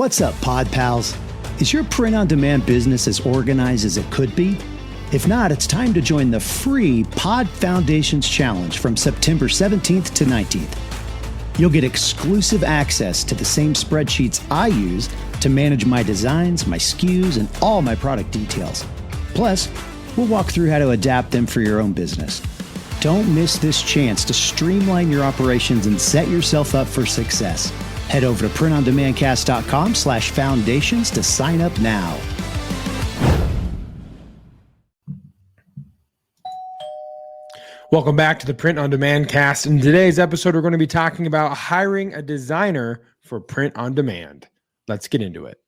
What's up, Pod Pals? Is your print-on-demand business as organized as it could be? If not, it's time to join the free Pod Foundations Challenge from September 17th to 19th. You'll get exclusive access to the same spreadsheets I use to manage my designs, my SKUs, and all my product details. Plus, we'll walk through how to adapt them for your own business. Don't miss this chance to streamline your operations and set yourself up for success. Head over to printondemandcast.com/foundations to sign up now. Welcome back to the Print on Demand cast. In today's episode, we're going to be talking about hiring a designer for print on demand. Let's get into it.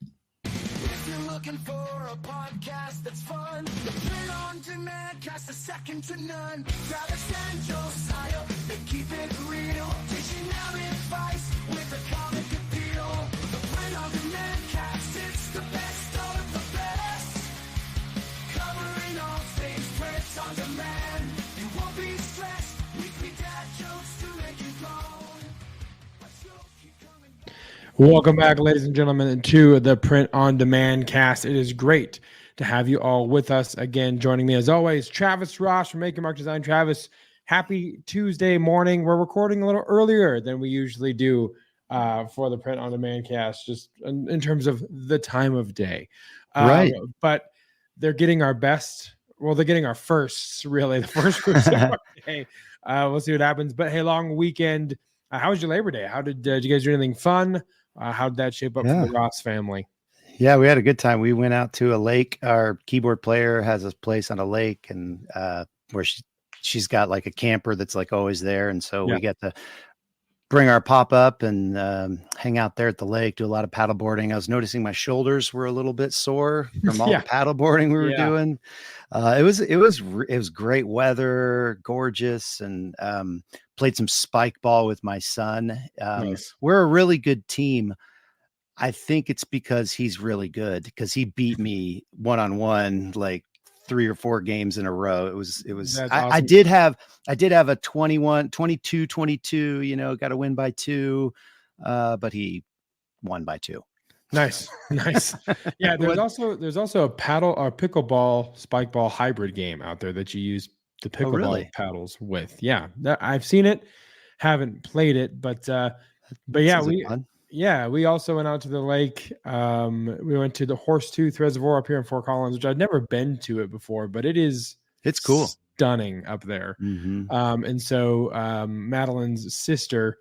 If you're looking for a podcast that's fun, the Print on Demand cast is second to none. Travis and Josiah, they keep it real, dishing out advice with a comic appeal. The Print on Demand cast, it's the best of the best, covering all things print on demand. You won't be stressed, weekly dad jokes to make you groan. Let's go, keep coming back. Welcome back, ladies and gentlemen, to the Print on Demand cast. It is great to have you all with us again. Joining me as always, Travis Ross from Make Your Mark Design. Travis, happy Tuesday morning. We're recording a little earlier than we usually do for the Print on Demand cast, just in terms of the time of day. Right. But they're getting our best. Well, they're getting our firsts, really, the first groups of our day. We'll see what happens. But hey, long weekend. How was your Labor Day? How did you guys do anything fun? How did that shape up for the Ross family? Yeah, we had a good time. We went out to a lake. Our keyboard player has a place on a lake, and where she's got like a camper that's like always there. And so we get to bring our pop up and hang out there at the lake, do a lot of paddle boarding. I was noticing my shoulders were a little bit sore from all the paddle boarding we were doing. It was great weather, gorgeous, and played some spike ball with my son. Nice. We're a really good team. I think it's because he's really good, because he beat me one-on-one like 3 or 4 games in a row. It was That's I awesome. did have a 22, got to win by 2, but he won by 2. Nice. Yeah, there's also a paddle or pickleball spike ball hybrid game out there that you use the pickleball paddles with. Yeah, I've seen it, haven't played it, but yeah, we also went out to the lake. We went to the Horsetooth Reservoir up here in Fort Collins, which I'd never been to it before, but it's cool, stunning up there. Mm-hmm. And so Madeline's sister,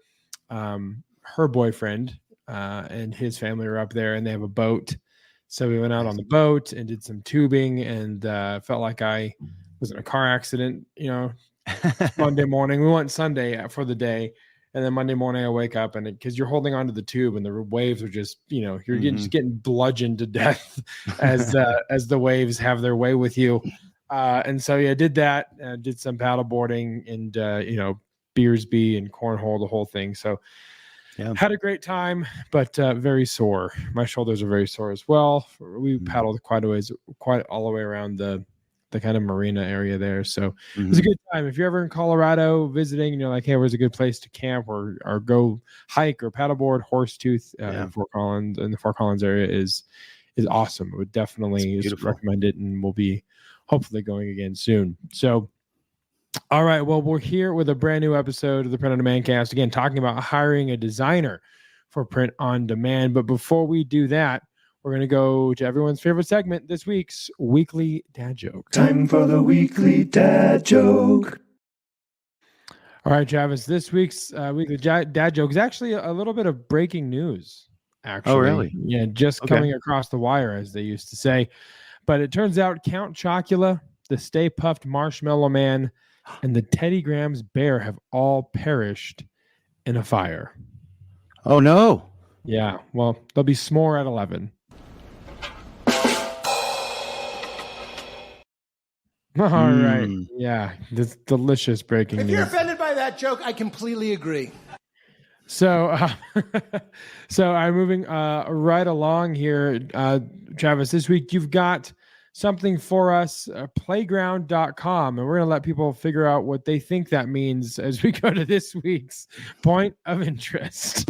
her boyfriend, and his family were up there, and they have a boat. So we went out on the boat and did some tubing, and felt like I was in a car accident, Monday morning. We went Sunday for the day. And then Monday morning I wake up, and because you're holding onto the tube and the waves are just, you're just getting bludgeoned to death as the waves have their way with you. And so, did that, did some paddle boarding and, Beersby and cornhole, the whole thing. So had a great time, but very sore. My shoulders are very sore as well. We paddled quite all the way around the kind of marina area there. So it was a good time. If you're ever in Colorado visiting and you're like, hey, where's a good place to camp or go hike or paddleboard, Horsetooth in Fort Collins, in the Fort Collins area is awesome. I would definitely recommend it, and we'll be hopefully going again soon. So, all right. Well, we're here with a brand new episode of the Print on Demand cast, again, talking about hiring a designer for print on demand. But before we do that, we're going to go to everyone's favorite segment, this week's Weekly Dad Joke. Time for the Weekly Dad Joke. All right, Travis, this week's Weekly Dad Joke is actually a little bit of breaking news, actually. Oh, really? Yeah, just coming across the wire, as they used to say. But it turns out Count Chocula, the Stay Puffed Marshmallow Man, and the Teddy Grahams Bear have all perished in a fire. Oh, no. Yeah, well, there'll be s'more at 11. All right. Yeah, this delicious breaking news. If you're offended by that joke, I completely agree. So, so I'm moving right along here, Travis. This week you've got something for us, playground.com, and we're going to let people figure out what they think that means as we go to this week's point of interest.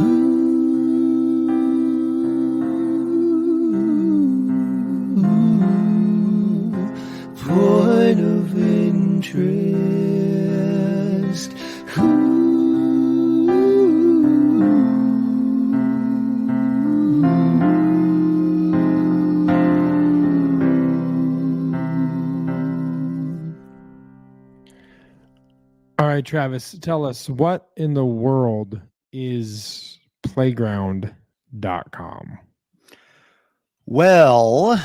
right, Travis, tell us, what in the world is playground.com? Well,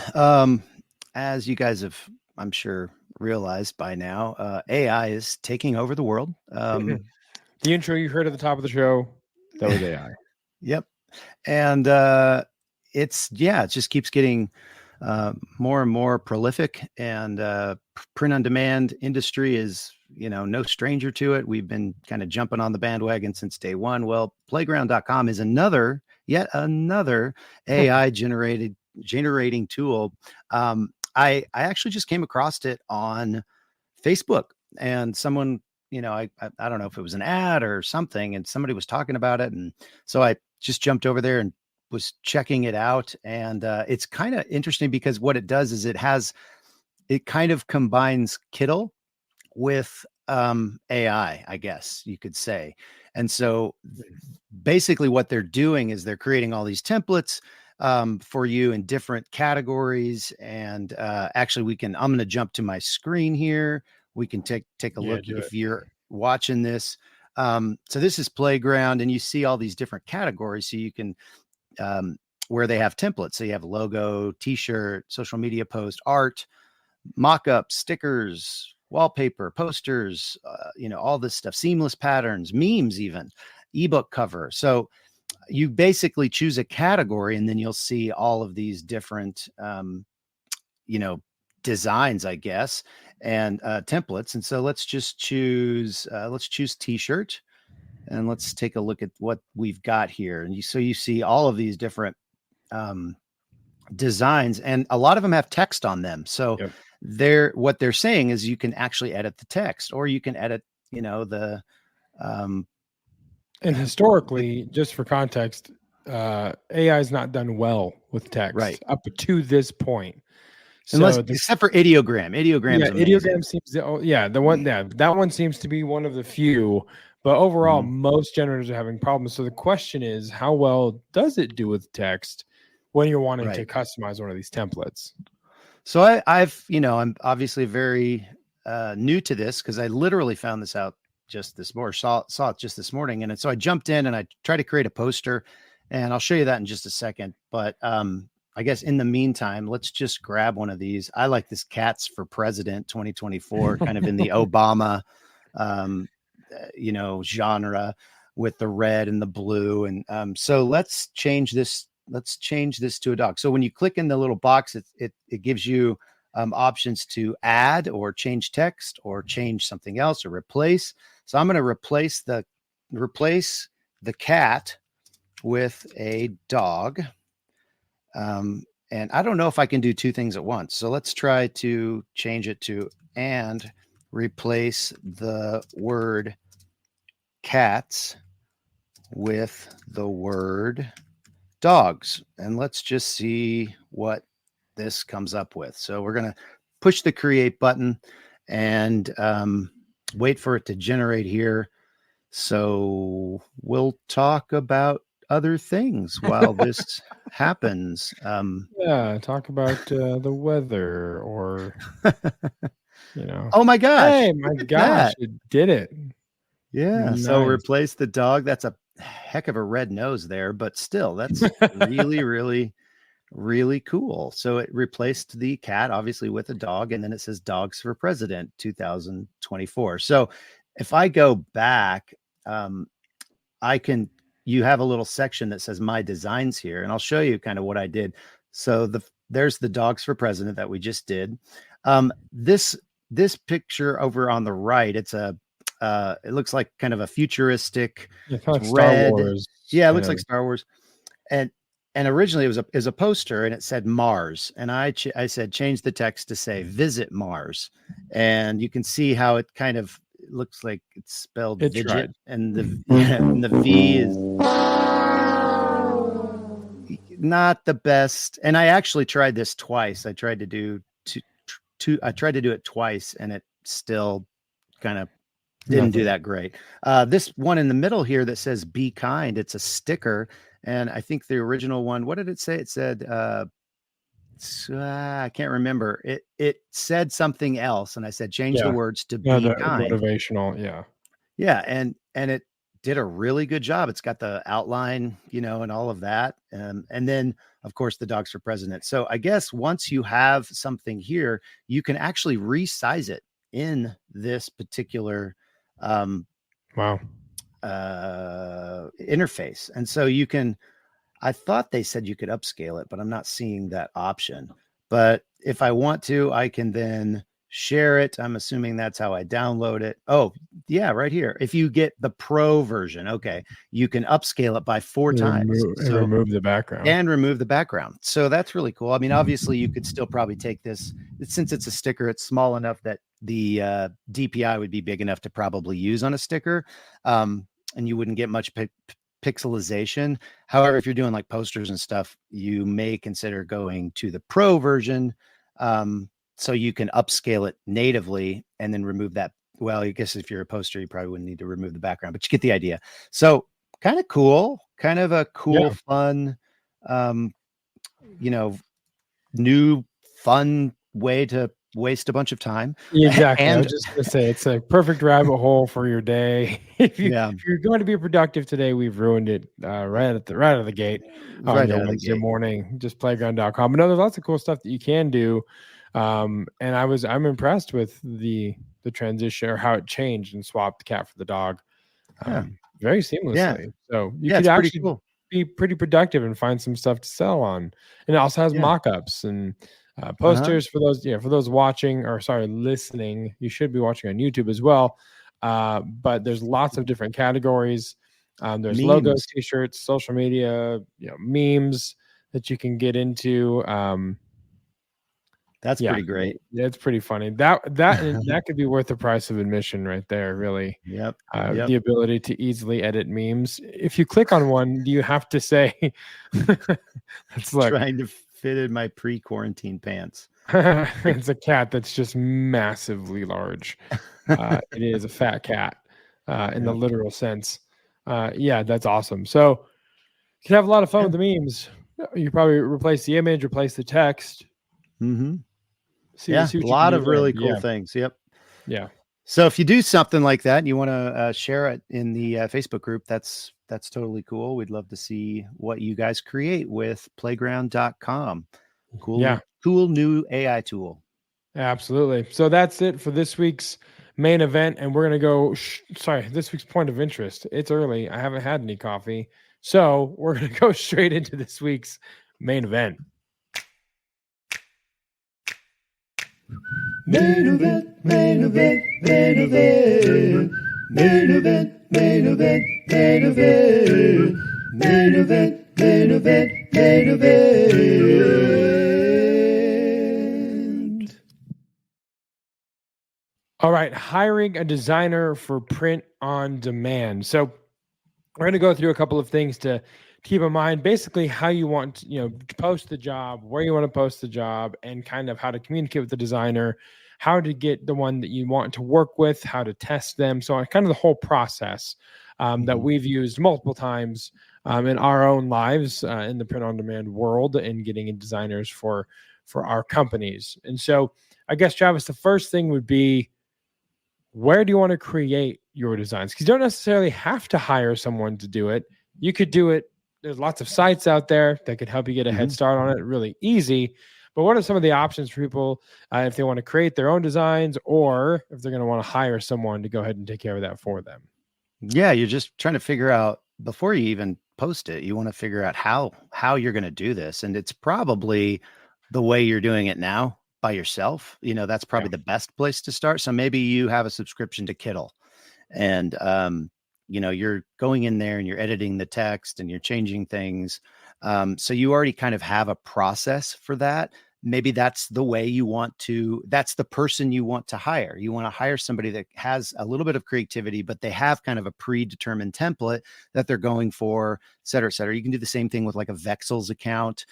as you guys have, I'm sure, realized by now, AI is taking over the world. The intro you heard at the top of the show, that was AI. Yep. And it just keeps getting more and more prolific, and print on demand industry is, no stranger to it. We've been kind of jumping on the bandwagon since day one. Well, playground.com is yet another AI generating tool. I actually just came across it on Facebook, and someone, I don't know if it was an ad or something, and somebody was talking about it. And so I just jumped over there and was checking it out. And it's kind of interesting because what it does is it kind of combines Kittle with AI, I guess you could say. And so basically what they're doing is they're creating all these templates for you in different categories. And actually I'm going to jump to my screen here. We can take a look if you're watching this. So this is Playground, and you see all these different categories. So you can, where they have templates. So you have logo, t-shirt, social media post, art, mock-ups, stickers, wallpaper, posters, all this stuff, seamless patterns, memes, even ebook cover. So you basically choose a category, and then you'll see all of these different, designs, I guess, and templates. And so let's just choose t-shirt, and let's take a look at what we've got here. And you see all of these different designs, and a lot of them have text on them. So what they're saying is you can actually edit the text, or you can edit, the and historically, just for context, AI is not done well with text up to this point. So except for ideogram. Ideogram seems that one seems to be one of the few, but overall, most generators are having problems. So the question is, how well does it do with text when you're wanting to customize one of these templates? So I'm obviously very new to this, because I literally found this out just this morning, saw it just this morning. And so I jumped in and I tried to create a poster, and I'll show you that in just a second. But I guess in the meantime, let's just grab one of these. I like this Cats for President 2024, kind of in the Obama, genre, with the red and the blue. And so let's change this to a dog. So when you click in the little box, it gives you options to add or change text or change something else or replace. So I'm going to replace the cat with a dog. And I don't know if I can do two things at once. So let's try to change it to, and replace the word cats with the word dogs. And let's just see what this comes up with. So we're going to push the create button and wait for it to generate here. So we'll talk about other things while this happens. Talk about the weather, or Oh my gosh! Hey, my gosh! It did it. Yeah. Nice. So replace the dog. That's a heck of a red nose there, but still, that's really, really, really cool. So it replaced the cat, obviously, with a dog, and then it says "Dogs for President 2024." So if I go back, you have a little section that says My Designs here, and I'll show you kind of what I did. So there's the Dogs for President that we just did. This picture over on the right, it looks like kind of a futuristic kind of red. Star Wars. Yeah, it looks like Star Wars. And originally it was a poster, and it said Mars. And I said, change the text to say Visit Mars. And you can see how it kind of looks like it's spelled Vidget, and the V is not the best. And I actually tried this twice. I tried to do it twice, and it still kind of didn't do that great. This one in the middle here that says Be Kind, it's a sticker. And I think the original one, what did it say? It said, I can't remember. It said something else, and I said change the words to Be Kind. Motivational, Yeah, and it did a really good job. It's got the outline, and all of that. And then of course the dogs for president. So I guess once you have something here, you can actually resize it in this particular um Wow. interface. And so I thought they said you could upscale it, but I'm not seeing that option. But if I want to, I can then share it. I'm assuming that's how I download it. Oh, yeah, right here. If you get the pro version, okay, you can upscale it by 4 times. So Remove the background. and remove the background. So that's really cool. I mean, obviously you could still probably take this, since it's a sticker, it's small enough that the DPI would be big enough to probably use on a sticker. And you wouldn't get much pixelization. However, if you're doing like posters and stuff, you may consider going to the pro version. So you can upscale it natively and then remove that. Well, I guess if you're a poster, you probably wouldn't need to remove the background, but you get the idea. So kind of cool, kind of a cool, fun, new fun way to waste a bunch of time. Exactly. I And was just going to say it's a perfect rabbit hole for your day. If you're going to be productive today, we've ruined it right out of the gate on your Wednesday morning. Just playground.com. But no, there's lots of cool stuff that you can do. And I'm impressed with the transition or how it changed and swapped the cat for the dog very seamlessly. Yeah. So you could actually be pretty productive and find some stuff to sell on. And it also has mock-ups and posters for those watching or listening. You should be watching on YouTube as well. But there's lots of different categories. There's memes, logos, t-shirts, social media, memes that you can get into. That's pretty great. Yeah, it's pretty funny. That could be worth the price of admission right there, really. Yep. The ability to easily edit memes. If you click on one, do you have to say it's like trying to fit in my pre-quarantine pants. It's a cat that's just massively large. It is a fat cat in the literal sense. That's awesome. So you can have a lot of fun with the memes. You probably replace the image, replace the text. Mm-hmm. A lot of really cool things. Yep. Yeah. So if you do something like that and you want to share it in the Facebook group, that's totally cool. We'd love to see what you guys create with playground.com. Cool new AI tool. Absolutely. So that's it for this week's main event. And we're going to go, this week's point of interest. It's early. I haven't had any coffee. So we're going to go straight into this week's main event. Main event, main event, main event, main event, main event, main event, main event, main event, main event. All right, hiring a designer for print on demand. So we're going to go through a couple of things to keep in mind, basically how you want to post the job, where you want to post the job, and kind of how to communicate with the designer, how to get the one that you want to work with, how to test them. So kind of the whole process that we've used multiple times in our own lives in the print on demand world and getting in designers for our companies. And so I guess, Travis, the first thing would be, where do you want to create your designs? Because you don't necessarily have to hire someone to do it. You could do it. There's lots of sites out there that could help you get a head start on it really easy. But what are some of the options for people if they want to create their own designs or if they're going to want to hire someone to go ahead and take care of that for them? Yeah, you're just trying to figure out, before you even post it, you want to figure out how you're going to do this. And it's probably the way you're doing it now by yourself. That's probably the best place to start. So maybe you have a subscription to Kittle and you're going in there and you're editing the text and you're changing things. So you already kind of have a process for that. Maybe that's the way that's the person you want to hire. You want to hire somebody that has a little bit of creativity, but they have kind of a predetermined template that they're going for, et cetera, et cetera. You can do the same thing with like a Vexels account.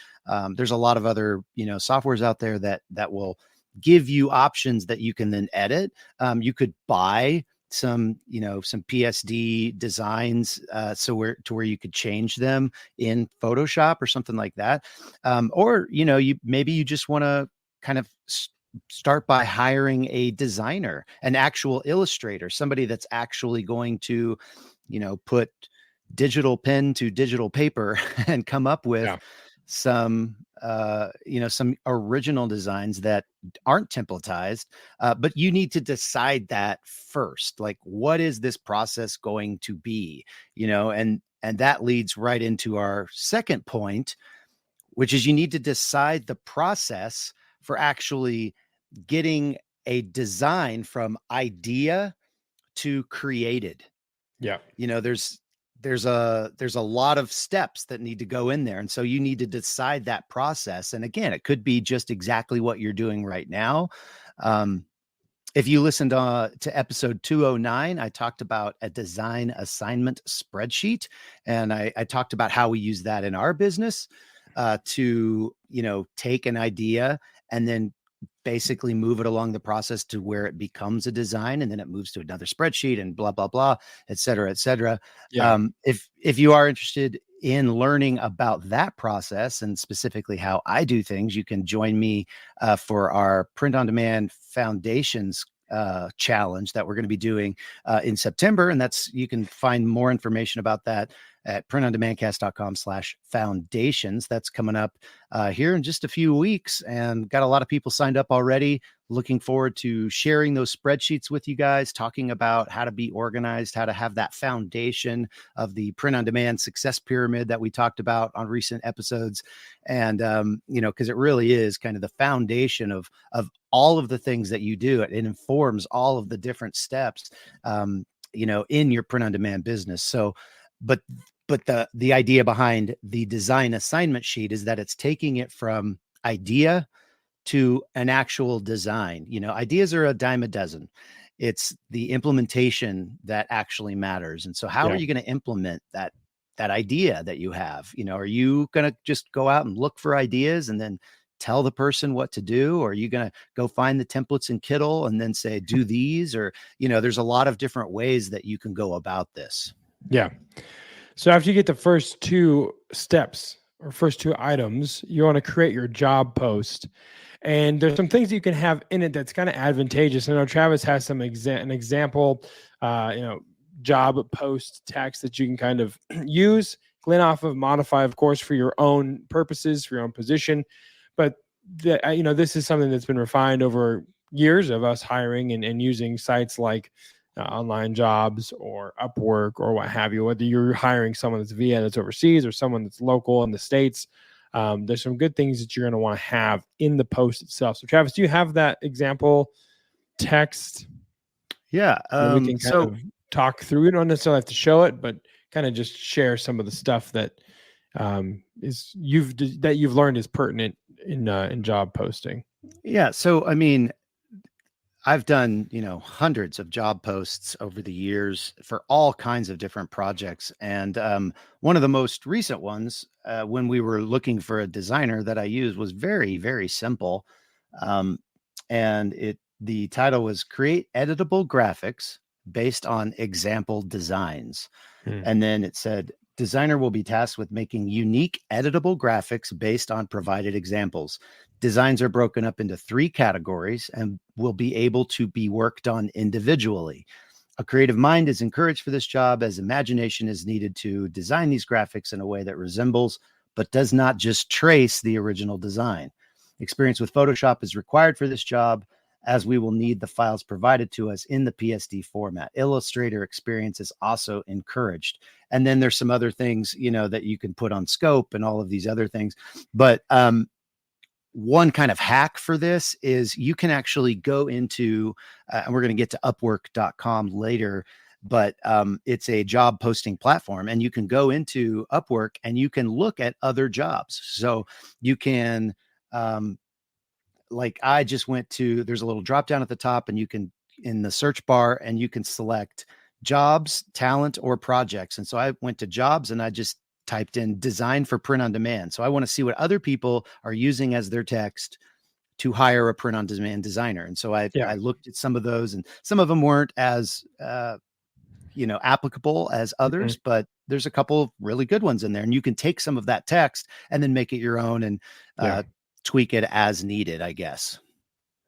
There's a lot of other, softwares out there that will give you options that you can then edit. You could buy some PSD designs where you could change them in Photoshop or something like that. Or, you maybe you just want to kind of start by hiring a designer, an actual illustrator, somebody that's actually going to, put digital pen to digital paper and come up with Yeah. some, some original designs that aren't templatized. But you need to decide that first. Like, what is this process going to be? And that leads right into our second point, which is you need to decide the process for actually getting a design from idea to created. Yeah. There's a lot of steps that need to go in there, and so you need to decide that process. And again, it could be just exactly what you're doing right now. If you listened to episode 209, I talked about a design assignment spreadsheet, and I talked about how we use that in our business to take an idea and then basically move it along the process to where it becomes a design, and then it moves to another spreadsheet and blah, blah, blah, et cetera, et cetera. Yeah. If you are interested in learning about that process and specifically how I do things, you can join me for our print on demand foundations challenge that we're going to be doing in September. And you can find more information about that at printondemandcast.com/foundations. That's coming up here in just a few weeks, and got a lot of people signed up already. Looking forward to sharing those spreadsheets with you guys, talking about how to be organized, how to have that foundation of the print on demand success pyramid that we talked about on recent episodes. And, because it really is kind of the foundation of all of the things that you do. It informs all of the different steps, in your print on demand business. So, but the idea behind the design assignment sheet is that it's taking it from idea to an actual design. Ideas are a dime a dozen. It's the implementation that actually matters. And so how are you going to implement that idea that you have? Are you going to just go out and look for ideas and then tell the person what to do? Or are you going to go find the templates in Kittl and then say, do these? Or, there's a lot of different ways that you can go about this. Yeah. So after you get the first two steps or first two items, you want to create your job post. And there's some things that you can have in it that's kind of advantageous. I know Travis has an example, job post text that you can kind of use, glean off of, modify, of course, for your own purposes, for your own position. But this is something that's been refined over years of us hiring and using sites like Online Jobs or Upwork or what have you, whether you're hiring someone that's overseas or someone that's local in the States. There's some good things that you're going to want to have in the post itself. So Travis, do you have that example text? Yeah. We can kind of talk through. You don't necessarily have to show it, but kind of just share some of the stuff that you've learned is pertinent in job posting. Yeah. So, I've done, hundreds of job posts over the years for all kinds of different projects. And one of the most recent ones, when we were looking for a designer that I used, was very, very simple. And the title was Create Editable Graphics Based on Example Designs. And then it said, designer will be tasked with making unique editable graphics based on provided examples. Designs are broken up into 3 categories and will be able to be worked on individually. A creative mind is encouraged for this job, as imagination is needed to design these graphics in a way that resembles but does not just trace the original design. Experience with Photoshop is required for this job, as we will need the files provided to us in the PSD format. Illustrator experience is also encouraged. And then there's some other things, that you can put on scope and all of these other things. But one kind of hack for this is you can actually go into, and we're going to get to Upwork.com later, but it's a job posting platform, and you can go into Upwork and you can look at other jobs. So you can, I just went to, there's a little drop down at the top, and you can, in the search bar, and you can select jobs, talent, or projects. And so I went to jobs and I just typed in design for print on demand. So I want to see what other people are using as their text to hire a print on demand designer. And so I looked at some of those, and some of them weren't as, applicable as others, but there's a couple of really good ones in there, and you can take some of that text and then make it your own and tweak it as needed, I guess.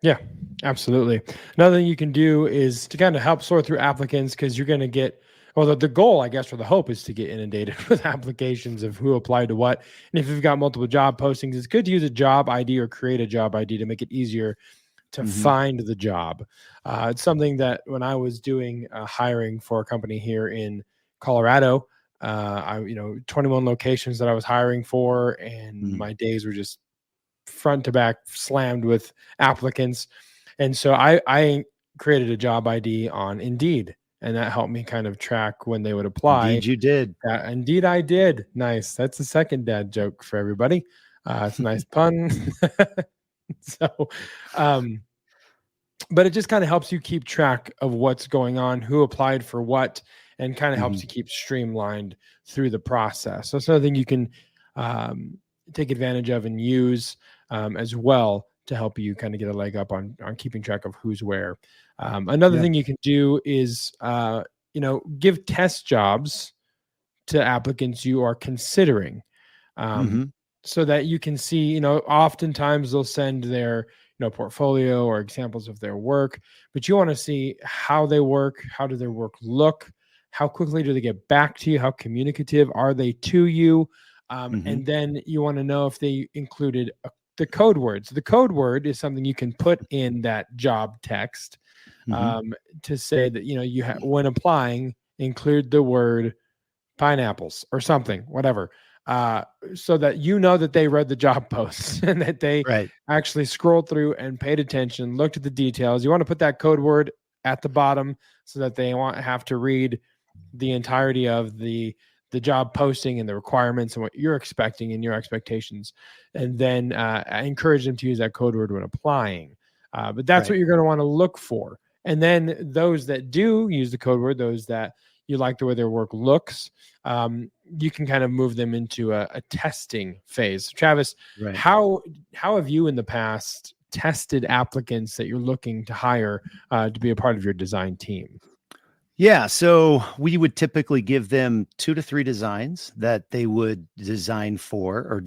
Yeah, absolutely. Another thing you can do is to kind of help sort through applicants, because you're going to get, well, the goal, I guess, or the hope is to get inundated with applications of who applied to what. And if you've got multiple job postings, it's good to use a job ID or create a job ID to make it easier to find the job. It's something that when I was doing hiring for a company here in Colorado, 21 locations that I was hiring for, and my days were just front to back slammed with applicants. And so I created a job ID on Indeed, and that helped me kind of track when they would apply. Indeed, you did. Indeed, I did. Nice. That's the second dad joke for everybody. It's a nice pun. So, but it just kind of helps you keep track of what's going on, who applied for what, and kind of helps you keep streamlined through the process. So it's another thing you can take advantage of and use as well to help you kind of get a leg up on keeping track of who's where. Another thing you can do is, give test jobs to applicants you are considering, so that you can see, oftentimes they'll send their, portfolio or examples of their work, but you want to see how they work, how do their work look, how quickly do they get back to you, how communicative are they to you, and then you want to know if they included the code words. The code word is something you can put in that job text to say that, you when applying, include the word pineapples or something, whatever, so that that they read the job posts and that they actually scrolled through and paid attention, looked at the details. You want to put that code word at the bottom so that they won't have to read the entirety of the job posting and the requirements and what you're expecting and your expectations. And then I encourage them to use that code word when applying. But that's what you're going to want to look for. And then those that do use the code word, those that you like the way their work looks, you can kind of move them into a testing phase. Travis, how have you in the past tested applicants that you're looking to hire to be a part of your design team? Yeah, so we would typically give them 2 to 3 designs that they would design for, or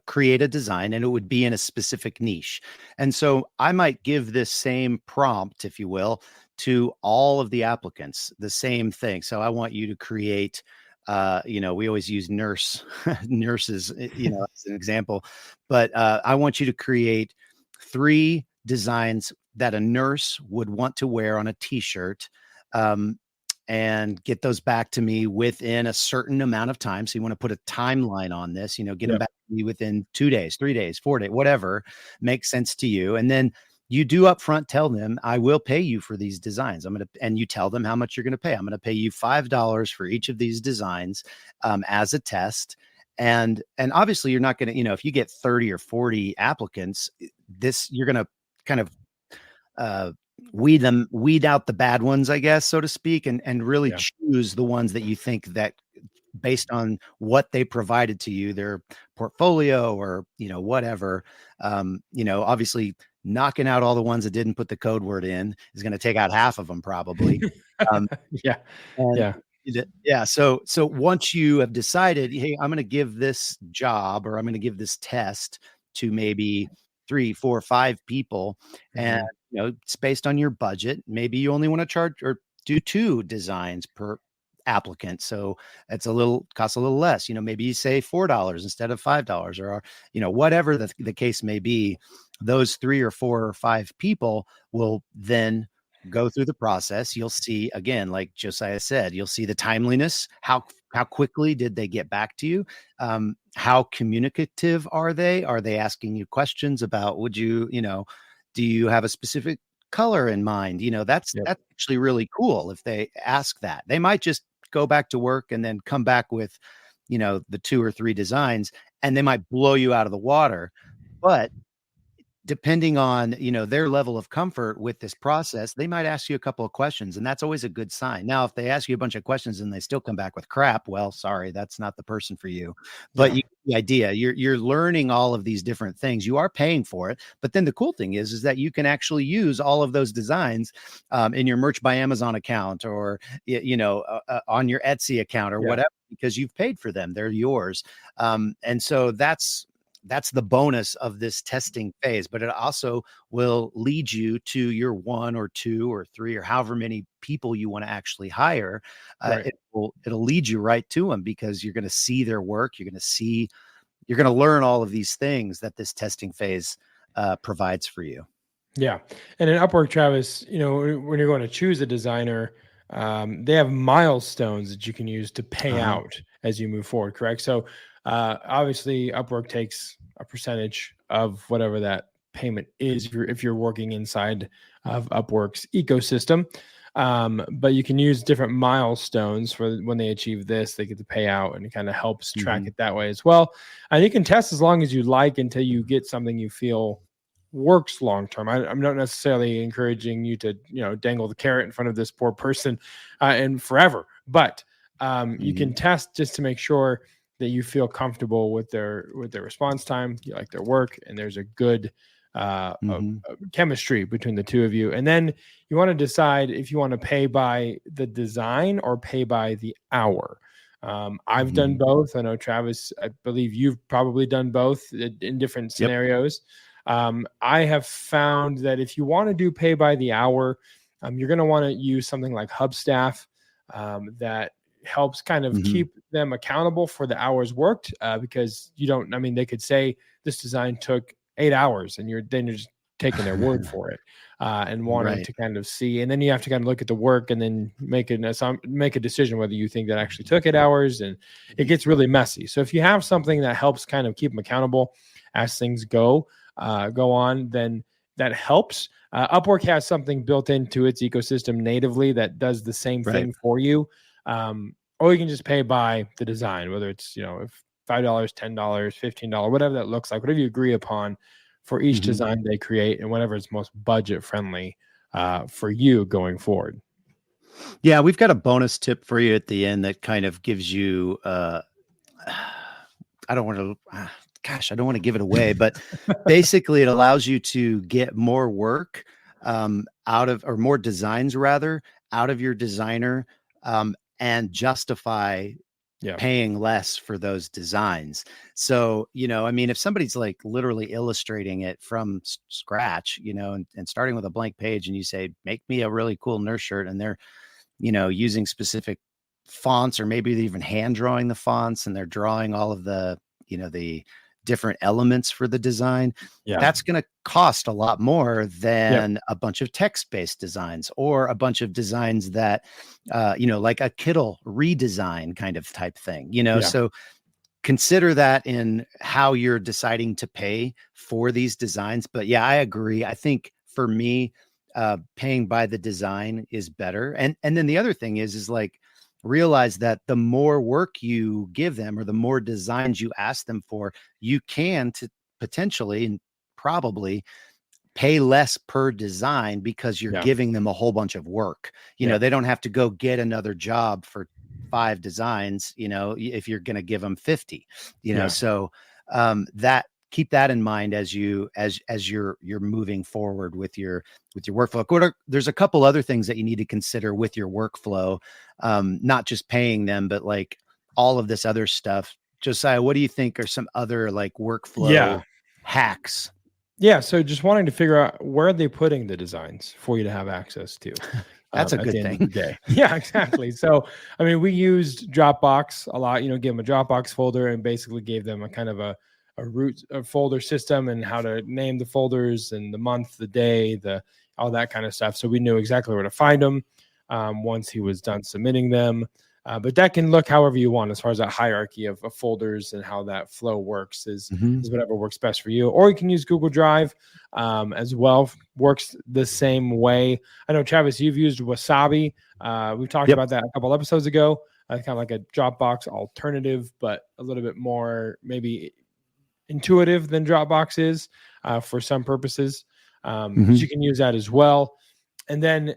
create a design, and it would be in a specific niche. And so I might give this same prompt, if you will, to all of the applicants, the same thing. So I want you to create, we always use nurses, as an example, but I want you to create 3 designs that a nurse would want to wear on a t-shirt, and get those back to me within a certain amount of time. So you want to put a timeline on this, get them back to me within 2 days, 3 days, 4 days, whatever makes sense to you. And then you do upfront tell them, I will pay you for these designs. And you tell them how much you're going to pay. I'm going to pay you $5 for each of these designs, as a test. And obviously you're not going to, if you get 30 or 40 applicants, you're going to kind of, weed out the bad ones, I guess, so to speak, and really choose the ones that you think that, based on what they provided to you, their portfolio or, whatever, obviously knocking out all the ones that didn't put the code word in is going to take out half of them probably. So once you have decided, hey, I'm going to give this job, or I'm going to give this test to maybe 3, 4, 5 people, and it's based on your budget. Maybe you only want to charge or do 2 designs per applicant, so it's costs a little less. Maybe you say $4 instead of $5, or whatever the case may be. Those 3 or 4 or 5 people will then go through the process. You'll see, again, like Josiah said, you'll see the timeliness. How quickly did they get back to you? How communicative are they? Are they asking you questions about, do you have a specific color in mind? That's actually really cool. If they ask that, they might just go back to work and then come back with, the 2 or 3 designs, and they might blow you out of the water. But depending on, their level of comfort with this process, they might ask you a couple of questions, and that's always a good sign. Now, if they ask you a bunch of questions and they still come back with crap, well, sorry, that's not the person for you. But you get the idea. You're learning all of these different things. You are paying for it. But then the cool thing is that you can actually use all of those designs in your Merch by Amazon account, or, on your Etsy account, or whatever, because you've paid for them. They're yours. And so that's that's the bonus of this testing phase, but it also will lead you to your 1 or 2 or 3 or however many people you want to actually hire. Right. It'll lead you right to them because you're going to see their work. You're going to learn all of these things that this testing phase provides for you. Yeah. And in Upwork, Travis, when you're going to choose a designer, they have milestones that you can use to pay out as you move forward, correct? So obviously Upwork takes a percentage of whatever that payment is if you're working inside of Upwork's ecosystem. But you can use different milestones for when they achieve this, they get the payout, and it kind of helps track it that way as well. And you can test as long as you like until you get something you feel works long term. I'm not necessarily encouraging you to dangle the carrot in front of this poor person and forever, but you can test just to make sure that you feel comfortable with their response time, you like their work, and there's a good chemistry between the two of you. And then you want to decide if you want to pay by the design or pay by the hour. I've done both. I know, Travis, I believe you've probably done both in different scenarios. I have found that if you want to do pay by the hour, you're going to want to use something like Hubstaff that helps kind of keep them accountable for the hours worked because they could say this design took 8 hours and you're just taking their word for it and wanting to kind of see. And then you have to kind of look at the work and then make a decision whether you think that actually took 8 hours, and it gets really messy. So if you have something that helps kind of keep them accountable as things go on, then that helps. Upwork has something built into its ecosystem natively that does the same thing for you. Or you can just pay by the design, whether it's, if $5, $10, $15, whatever that looks like, whatever you agree upon for each design they create, and whatever is most budget friendly for you going forward. Yeah, we've got a bonus tip for you at the end that kind of gives you, I don't want to give it away, but basically it allows you to get more work more designs rather, out of your designer and justify paying less for those designs. So, if somebody's like literally illustrating it from scratch, and starting with a blank page, and you say, make me a really cool nurse shirt, and they're, using specific fonts, or maybe they're even hand drawing the fonts, and they're drawing all of the, the different elements for the design. That's going to cost a lot more than a bunch of text-based designs, or a bunch of designs that, like a Kittle redesign kind of type thing, so consider that in how you're deciding to pay for these designs. But I agree. I think for me, paying by the design is better. And then the other thing is like, realize that the more work you give them, or the more designs you ask them for, you can potentially and probably pay less per design, because you're giving them a whole bunch of work. They don't have to go get another job for 5 designs, if you're going to give them 50, so that keep that in mind as you're moving forward with your workflow. There's a couple other things that you need to consider with your workflow, not just paying them, but like all of this other stuff. Josiah, what do you think are some other like workflow hacks? Yeah. So just wanting to figure out where they're putting the designs for you to have access to. That's a good thing. Yeah, exactly. So, we used Dropbox a lot, give them a Dropbox folder, and basically gave them a kind of a root folder system, and how to name the folders, and the month, the day, all that kind of stuff. So we knew exactly where to find them once he was done submitting them. But that can look however you want, as far as that hierarchy of folders and how that flow works is whatever works best for you. Or you can use Google Drive as well. Works the same way. I know, Travis, you've used Wasabi. We've talked about that a couple episodes ago. Kind of like a Dropbox alternative, but a little bit more maybe intuitive than Dropbox is for some purposes. So you can use that as well. And then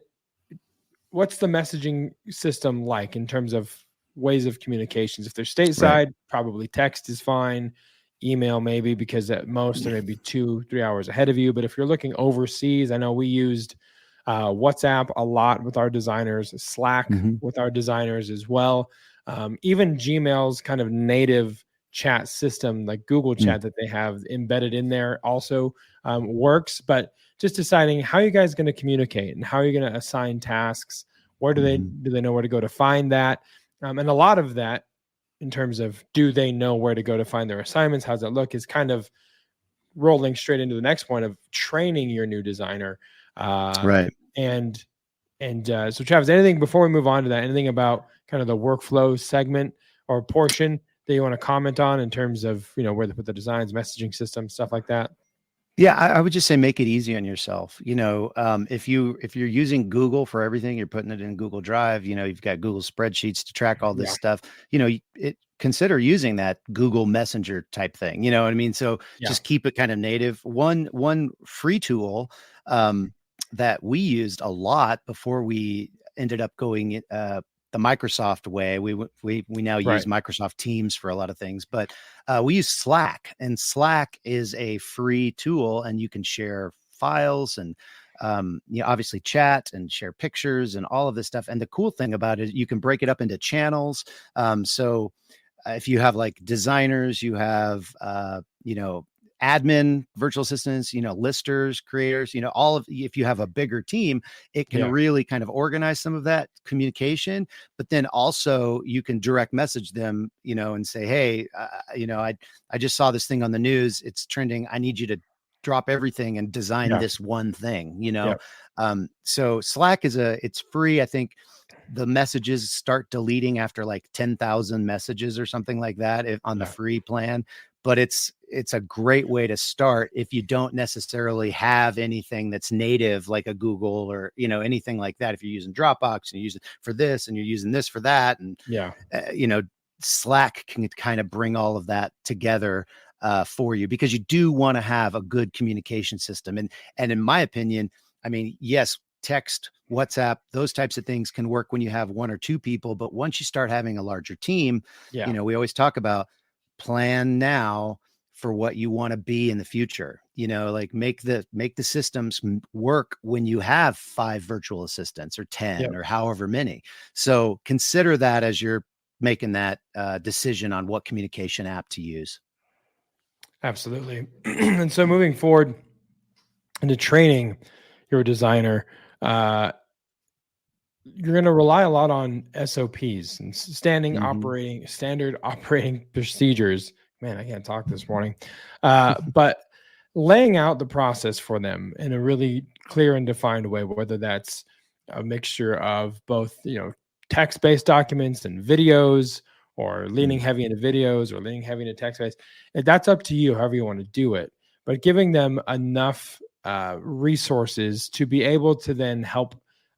what's the messaging system like in terms of ways of communications? If they're stateside, probably text is fine. Email maybe, because at most they're maybe 2-3 hours ahead of you. But if you're looking overseas, I know we used WhatsApp a lot with our designers, Slack with our designers as well. Even Gmail's kind of native chat system like Google Chat that they have embedded in there also works. But just deciding how you guys going to communicate and how you're going to assign tasks. Where do they know where to go to find that? And a lot of that, in terms of do they know where to go to find their assignments? How's that look? Is kind of rolling straight into the next point of training your new designer. Right. And so Travis, anything before we move on to that, anything about kind of the workflow segment or portion that you want to comment on in terms of, where they put the designs, messaging system, stuff like that? Yeah, I would just say make it easy on yourself. If you're using Google for everything, you're putting it in Google Drive. You've got Google spreadsheets to track all this stuff. Consider using that Google Messenger type thing. You know what I mean? So just keep it kind of native. One free tool that we used a lot before we ended up going the Microsoft way. We now use Microsoft Teams for a lot of things, but we use Slack, and Slack is a free tool, and you can share files and obviously chat and share pictures and all of this stuff. And the cool thing about it, you can break it up into channels. So if you have like designers, you have admin virtual assistants, listers, creators, if you have a bigger team, it can really kind of organize some of that communication, but then also you can direct message them, and say, hey, I just saw this thing on the news. It's trending. I need you to drop everything and design this one thing, So Slack it's free. I think the messages start deleting after like 10,000 messages or something like that on the free plan. But it's a great way to start if you don't necessarily have anything that's native like a Google or, anything like that. If you're using Dropbox and you use it for this and you're using this for that. And, Slack can kind of bring all of that together for you, because you do want to have a good communication system. And in my opinion, I mean, yes, text, WhatsApp, those types of things can work when you have one or two people. But once you start having a larger team, we always talk about plan now for what you want to be in the future, like make the systems work when you have 5 virtual assistants or 10 or however many. So consider that as you're making that decision on what communication app to use. Absolutely. And so moving forward into training your designer, you're going to rely a lot on SOPs and standard operating procedures. Man, I can't talk this morning. But laying out the process for them in a really clear and defined way, whether that's a mixture of both, text-based documents and videos, or leaning heavy into videos or leaning heavy into text-based. That's up to you, however you want to do it. But giving them enough resources to be able to then help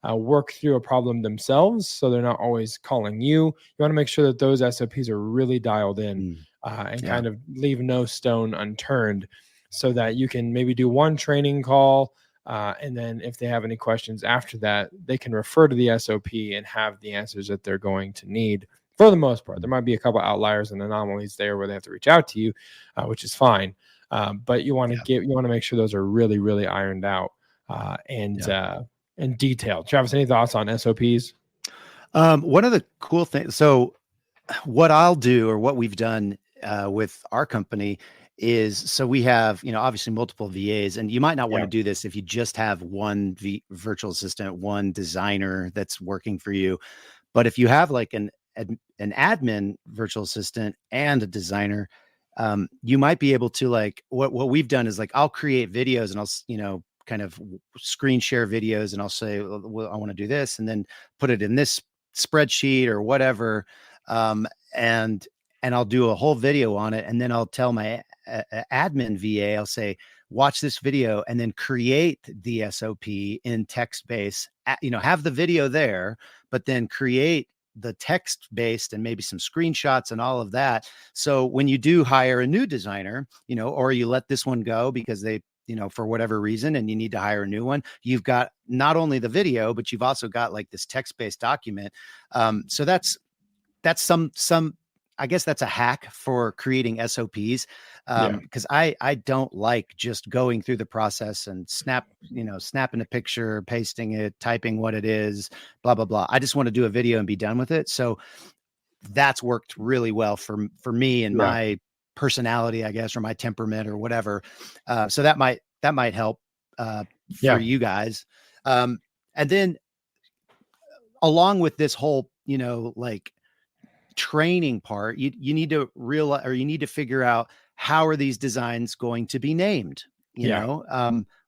work through a problem themselves, so they're not always calling you. You want to make sure that those SOPs are really dialed in and kind of leave no stone unturned, so that you can maybe do one training call, and then if they have any questions after that, they can refer to the SOP and have the answers that they're going to need. For the most part, there might be a couple outliers and anomalies there where they have to reach out to you, which is fine. But you want to make sure those are really, really ironed out and detailed. Travis, any thoughts on SOPs? One of the cool things. So what I'll do, or what we've done with our company, is, so we have, obviously multiple VAs, and you might not want to do this if you just have one virtual assistant, one designer that's working for you. But if you have like an admin virtual assistant and a designer, you might be able to, like, what we've done is, like, I'll create videos and I'll, kind of screen share videos, and I'll say, well, I want to do this, and then put it in this spreadsheet or whatever. And I'll do a whole video on it. And then I'll tell my admin VA, I'll say, watch this video and then create the SOP in text base, have the video there, but then create the text based and maybe some screenshots and all of that. So when you do hire a new designer, or you let this one go because they, for whatever reason, and you need to hire a new one, you've got not only the video, but you've also got like this text-based document. So that's some, I guess that's a hack for creating SOPs. Because I don't like just going through the process and snapping a picture, pasting it, typing what it is, blah, blah, blah. I just want to do a video and be done with it. So that's worked really well for me and my personality, I guess, or my temperament or whatever. So that might help for you guys. And then along with this whole, like training part, you need to realize, or you need to figure out, how are these designs going to be named?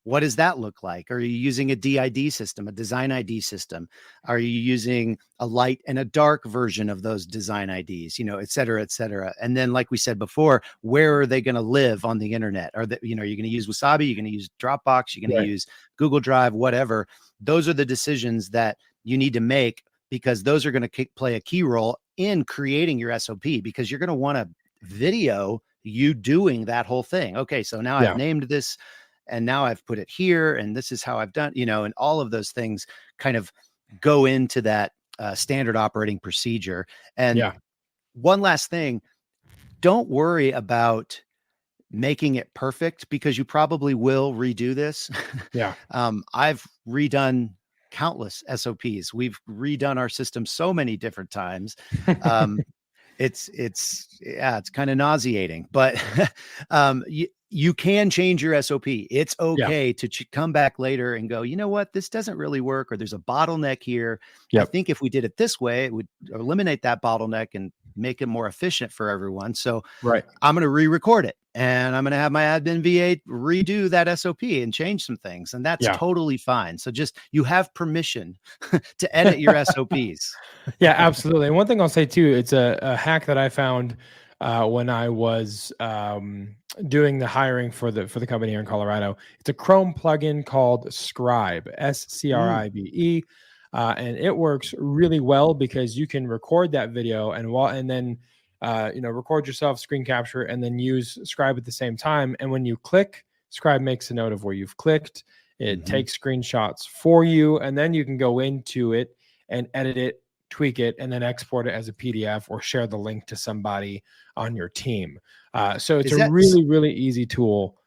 What does that look like? Are you using a DID system, a design ID system? Are you using a light and a dark version of those design IDs, et cetera, et cetera. And then, like we said before, where are they going to live on the internet? Are they, you're going to use Wasabi, you're going to use Dropbox, you're going to use Google Drive, whatever. Those are the decisions that you need to make, because those are going to play a key role in creating your SOP, because you're going to want to video you doing that whole thing. Okay, so now I've named this, and now I've put it here, and this is how I've done, and all of those things kind of go into that standard operating procedure. And one last thing, don't worry about making it perfect, because you probably will redo this. I've redone countless SOPs. We've redone our system so many different times. It's kind of nauseating, but you can change your SOP. It's okay to come back later and go, you know what, this doesn't really work, or there's a bottleneck here. I think if we did it this way, it would eliminate that bottleneck and make it more efficient for everyone. So I'm going to re-record it, and I'm going to have my admin VA redo that SOP and change some things. And that's totally fine. So just, you have permission to edit your SOPs. Yeah, absolutely. And one thing I'll say too, it's a hack that I found when I was doing the hiring for the company here in Colorado. It's a Chrome plugin called Scribe, Scribe. And it works really well, because you can record that video and then record yourself, screen capture, and then use Scribe at the same time. And when you click, Scribe makes a note of where you've clicked. It takes screenshots for you, and then you can go into it and edit it, tweak it, and then export it as a PDF or share the link to somebody on your team. So it's a really, really easy tool.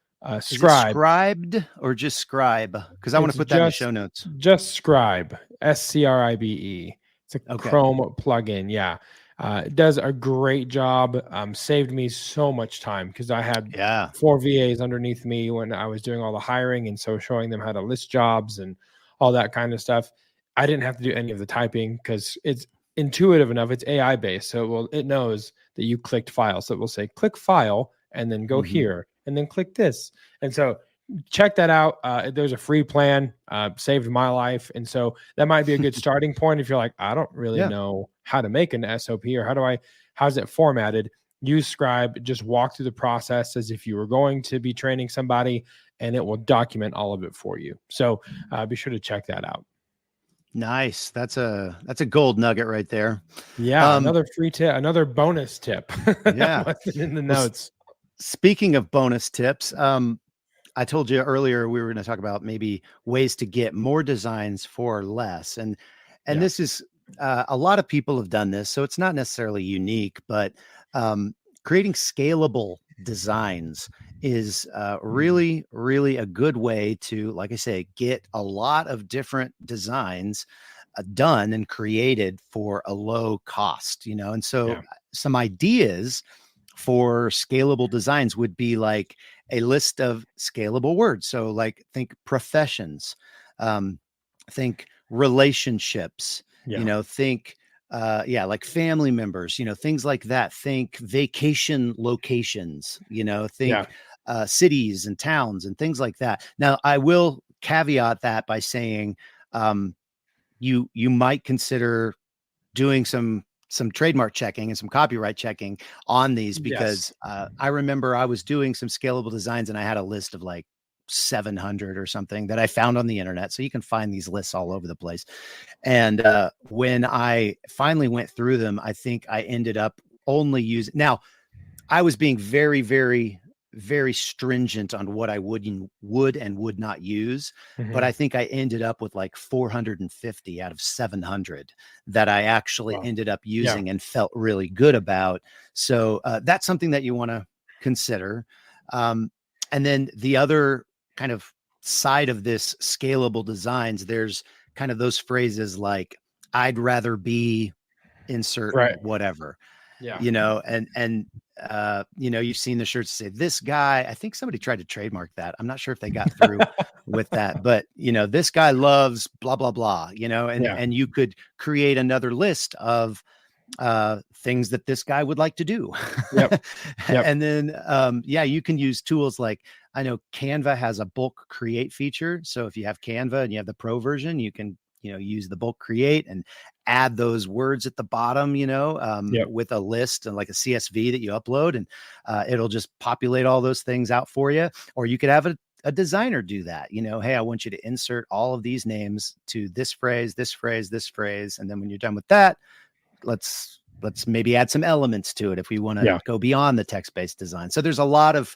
Scribe. Scribed or just Scribe? Because I want to put that in the show notes. Just Scribe, Scribe. It's a Chrome plugin. Yeah. It does a great job. Saved me so much time, because I had 4 VAs underneath me when I was doing all the hiring. And so showing them how to list jobs and all that kind of stuff. I didn't have to do any of the typing, because it's intuitive enough. It's AI based. So it knows that you clicked file. So it will say click file and then go here and then click this. And so check that out. There's a free plan, saved my life. And so that might be a good starting point. If you're like, I don't really know how to make an SOP, or how's it formatted? Use Scribe, just walk through the process as if you were going to be training somebody, and it will document all of it for you. So be sure to check that out. Nice. That's a gold nugget right there. Yeah. Another free tip, another bonus tip. In the notes. Speaking of bonus tips, I told you earlier we were going to talk about maybe ways to get more designs for less. And this is, a lot of people have done this, so it's not necessarily unique, but creating scalable designs is really, really a good way to, like I say, get a lot of different designs done and created for a low cost, and so some ideas for scalable designs would be like a list of scalable words. So like, think professions, think relationships, think like family members, things like that. Think vacation locations, think cities and towns and things like that. Now, I will caveat that by saying you might consider doing some trademark checking and some copyright checking on these, because I remember I was doing some scalable designs and I had a list of like 700 or something that I found on the internet. So you can find these lists all over the place. And when I finally went through them, I think I ended up only using, now I was being very, very, very stringent on what I would and would not use. But I think I ended up with like 450 out of 700 that I actually ended up using and felt really good about. So that's something that you want to consider. And then the other kind of side of this scalable designs, there's kind of those phrases like, I'd rather be insert whatever. Yeah. You've seen the shirts say this guy, I think somebody tried to trademark that. I'm not sure if they got through with that, but this guy loves blah, blah, blah, and you could create another list of things that this guy would like to do. Yep. And then, you can use tools like, I know Canva has a bulk create feature. So if you have Canva and you have the pro version, you can, use the bulk create and add those words at the bottom, with a list and like a CSV that you upload, and it'll just populate all those things out for you. Or you could have a designer do that. Hey, I want you to insert all of these names to this phrase, this phrase, this phrase. And then when you're done with that, let's maybe add some elements to it if we want to go beyond the text-based design. So there's a lot of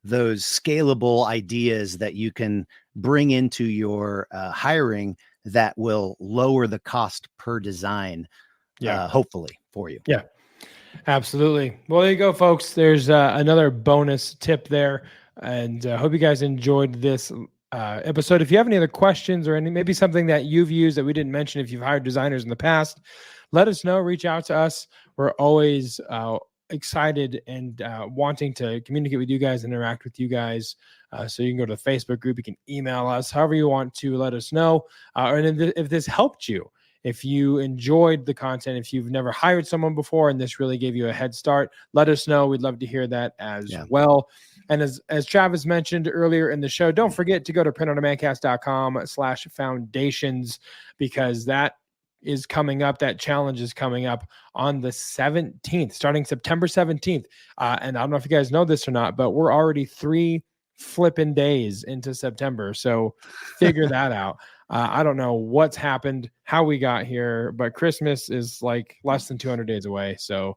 those scalable ideas that you can bring into your hiring that will lower the cost per design, hopefully for you. Yeah, absolutely. Well, there you go, folks. There's another bonus tip there. And I hope you guys enjoyed this episode. If you have any other questions or maybe something that you've used that we didn't mention, if you've hired designers in the past, let us know. Reach out to us. We're always excited and wanting to communicate with you guys, interact with you guys. So you can go to the Facebook group. You can email us, however you want to let us know. And if this helped you, if you enjoyed the content, if you've never hired someone before and this really gave you a head start, let us know. We'd love to hear that as well. And as Travis mentioned earlier in the show, don't forget to go to printondemandcast.com/foundations, because that is coming up. That challenge is coming up on the 17th, starting September 17th. And I don't know if you guys know this or not, but we're already 3 flipping days into September. So figure that out. I don't know what's happened, how we got here, but Christmas is like less than 200 days away. So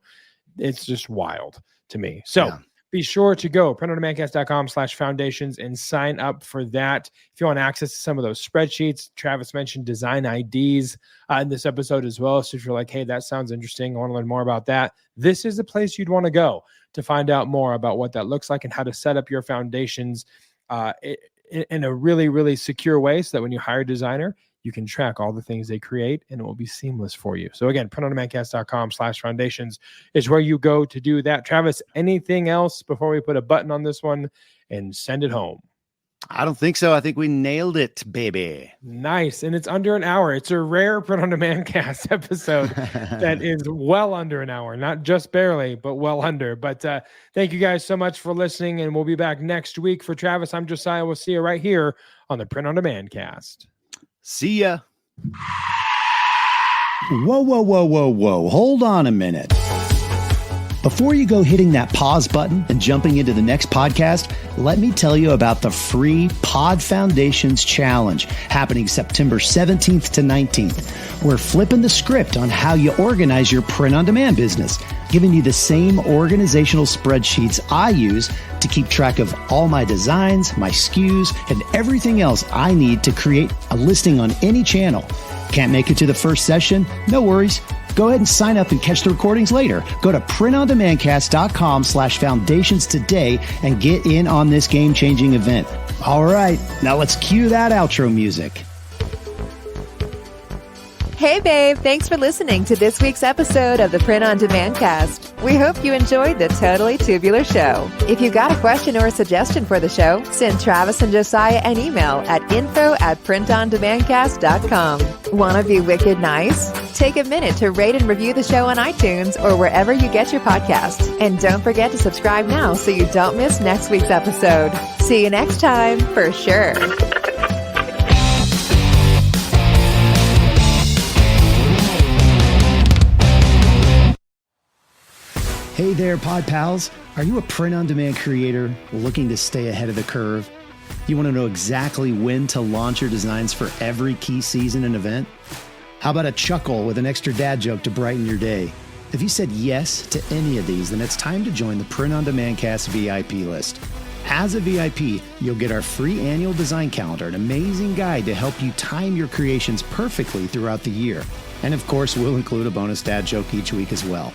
it's just wild to me. So be sure to go printondemandcast.com/foundations and sign up for that. If you want access to some of those spreadsheets, Travis mentioned design IDs in this episode as well. So if you're like, hey, that sounds interesting, I want to learn more about that, this is the place you'd want to go to find out more about what that looks like and how to set up your foundations in a really, really secure way, so that when you hire a designer, you can track all the things they create and it will be seamless for you. So again, printondemandcast.com/foundations is where you go to do that. Travis, anything else before we put a button on this one and send it home? I don't think so. I think we nailed it, baby. Nice. And it's under an hour. It's a rare Print on Demand cast episode that is well under an hour, not just barely, but well under. But thank you guys so much for listening, and we'll be back next week. For Travis, I'm Josiah. We'll see you right here on the Print on Demand cast. See ya. Whoa. Hold on a minute. Before you go hitting that pause button and jumping into the next podcast, let me tell you about the free Pod Foundations Challenge happening September 17th to 19th. We're flipping the script on how you organize your print-on-demand business, giving you the same organizational spreadsheets I use to keep track of all my designs, my SKUs, and everything else I need to create a listing on any channel. Can't make it to the first session? No worries. Go ahead and sign up and catch the recordings later. Go to printondemandcast.com/foundations today and get in on this game-changing event. All right, now let's cue that outro music. Hey, babe. Thanks for listening to this week's episode of the Print on Demand cast. We hope you enjoyed the Totally Tubular Show. If you got a question or a suggestion for the show, send Travis and Josiah an email at info@printondemandcast.com. Want to be wicked nice? Take a minute to rate and review the show on iTunes or wherever you get your podcasts. And don't forget to subscribe now so you don't miss next week's episode. See you next time, for sure. Hey there, Pod Pals. Are you a print-on-demand creator looking to stay ahead of the curve? You want to know exactly when to launch your designs for every key season and event? How about a chuckle with an extra dad joke to brighten your day? If you said yes to any of these, then it's time to join the Print on Demand Cast VIP list. As a VIP, you'll get our free annual design calendar, an amazing guide to help you time your creations perfectly throughout the year. And of course, we'll include a bonus dad joke each week as well.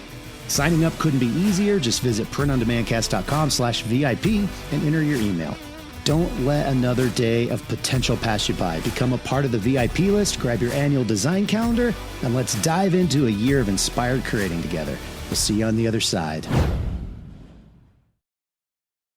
Signing up couldn't be easier. Just visit printondemandcast.com/VIP and enter your email. Don't let another day of potential pass you by. Become a part of the VIP list, grab your annual design calendar, and let's dive into a year of inspired creating together. We'll see you on the other side.